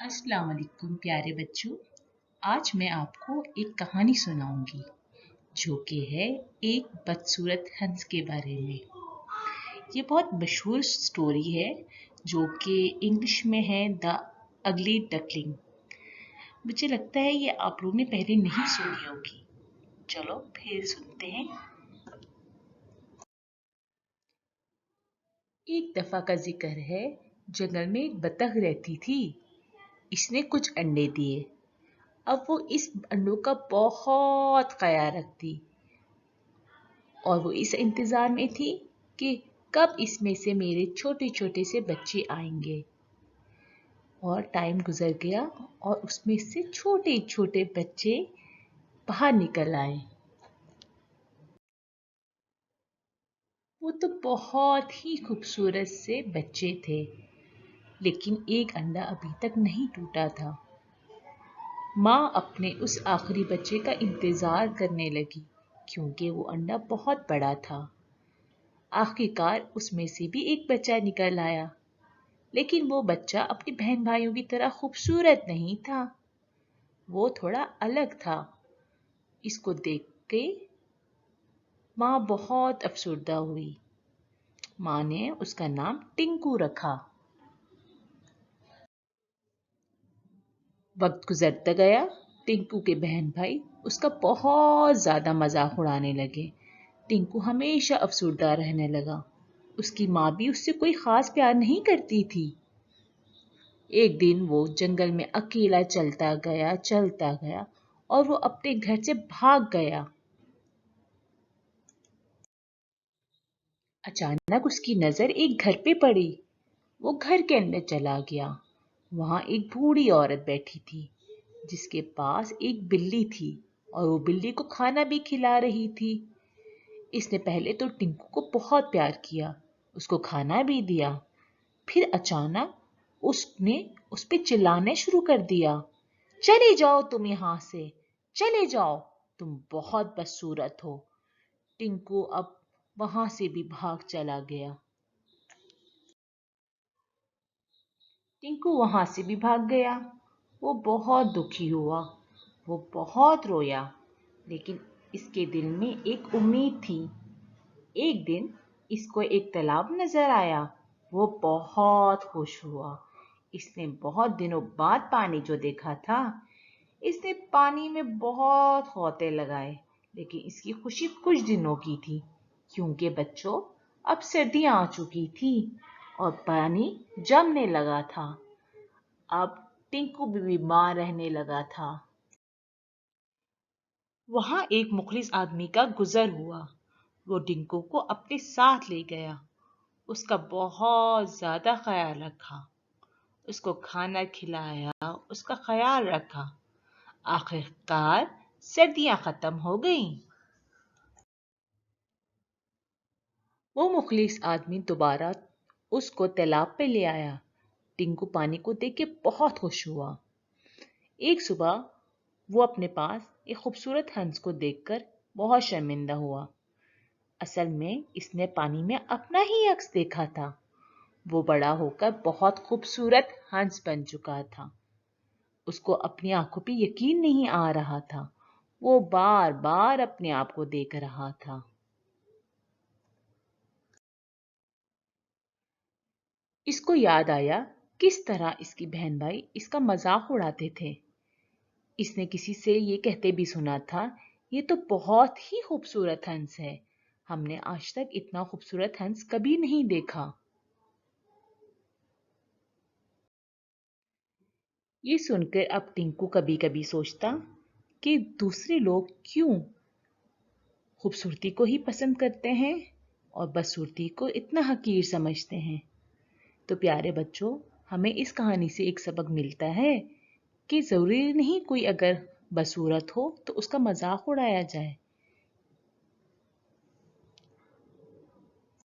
अस्सलाम वालेकुम प्यारे बच्चों। आज मैं आपको एक कहानी सुनाऊंगी जो कि है एक बदसूरत हंस के बारे में। ये बहुत मशहूर स्टोरी है जो कि इंग्लिश में है द अगली डकलिंग। मुझे लगता है ये आप लोगों ने पहले नहीं सुनी होगी। चलो फिर सुनते हैं। एक दफा का जिक्र है, जंगल में एक बतख रहती थी। इसने कुछ अंडे दिए। अब वो इस अंडों का बहुत ख्याल रखती और वो इस इंतज़ार में थी कि कब इसमें से मेरे छोटे छोटे से बच्चे आएंगे। और टाइम गुजर गया और उसमें से छोटे छोटे बच्चे बाहर निकल आए। वो तो बहुत ही खूबसूरत से बच्चे थे, लेकिन एक अंडा अभी तक नहीं टूटा था। माँ अपने उस आखिरी बच्चे का इंतजार करने लगी क्योंकि वो अंडा बहुत बड़ा था। आखिरकार उसमें से भी एक बच्चा निकल आया, लेकिन वो बच्चा अपने बहन भाइयों की तरह खूबसूरत नहीं था। वो थोड़ा अलग था। इसको देख के माँ बहुत अफसुर्दा हुई। माँ ने उसका नाम टिंकू रखा। वक्त गुजरता गया। टिंकू के बहन भाई उसका बहुत ज्यादा मजाक उड़ाने लगे। टिंकू हमेशा अफसुर्दा रहने लगा। उसकी माँ भी उससे कोई खास प्यार नहीं करती थी। एक दिन वो जंगल में अकेला चलता गया और वो अपने घर से भाग गया। अचानक उसकी नजर एक घर पे पड़ी। वो घर के अंदर चला गया। वहां एक बूढ़ी औरत बैठी थी जिसके पास एक बिल्ली थी और वो बिल्ली को खाना भी खिला रही थी। इसने पहले तो टिंकू को बहुत प्यार किया, उसको खाना भी दिया। फिर अचानक उसने उस पे चिल्लाने शुरू कर दिया, चले जाओ तुम यहां से, चले जाओ, तुम बहुत बदसूरत हो। टिंकू अब वहां से भी भाग चला गया। टिंकू वहां से भी भाग गया। वो बहुत दुखी हुआ। वो बहुत रोया, लेकिन इसके दिल में एक उम्मीद थी। एक दिन इसको एक तालाब नजर आया। वो बहुत खुश हुआ। इसने बहुत दिनों बाद पानी जो देखा था। इसने पानी में बहुत खोते लगाए, लेकिन इसकी खुशी कुछ दिनों की थी क्योंकि बच्चों अब सर्दियां आ चुकी थी और पानी जमने लगा था। अब टिंकू भी बीमार रहने लगा था। वहां एक मुखलिस आदमी का गुजर हुआ। वो टिंकू को अपने साथ ले गया। उसका बहुत ज्यादा ख्याल रखा, उसको खाना खिलाया, उसका ख्याल रखा। आखिरकार सर्दियां खत्म हो गईं। वो मुखलिस आदमी दोबारा उसको तालाब पे ले आया। टिंकू पानी को देख के बहुत खुश हुआ। एक सुबह वो अपने पास एक खूबसूरत हंस को देखकर बहुत शर्मिंदा हुआ। असल में इसने पानी में अपना ही अक्स देखा था। वो बड़ा होकर बहुत खूबसूरत हंस बन चुका था। उसको अपनी आंखों पे यकीन नहीं आ रहा था। वो बार बार अपने आप को देख रहा था। इसको याद आया किस तरह इसकी बहन भाई इसका मजाक उड़ाते थे। इसने किसी से ये कहते भी सुना था, ये तो बहुत ही खूबसूरत हंस है, हमने आज तक इतना खूबसूरत हंस कभी नहीं देखा। ये सुनकर अब टिंकू कभी कभी सोचता कि दूसरे लोग क्यों खूबसूरती को ही पसंद करते हैं और बदसूरती को इतना हकीर समझते हैं। तो प्यारे बच्चों, हमें इस कहानी से एक सबक मिलता है कि जरूरी नहीं कोई अगर बदसूरत हो तो उसका मजाक उड़ाया जाए।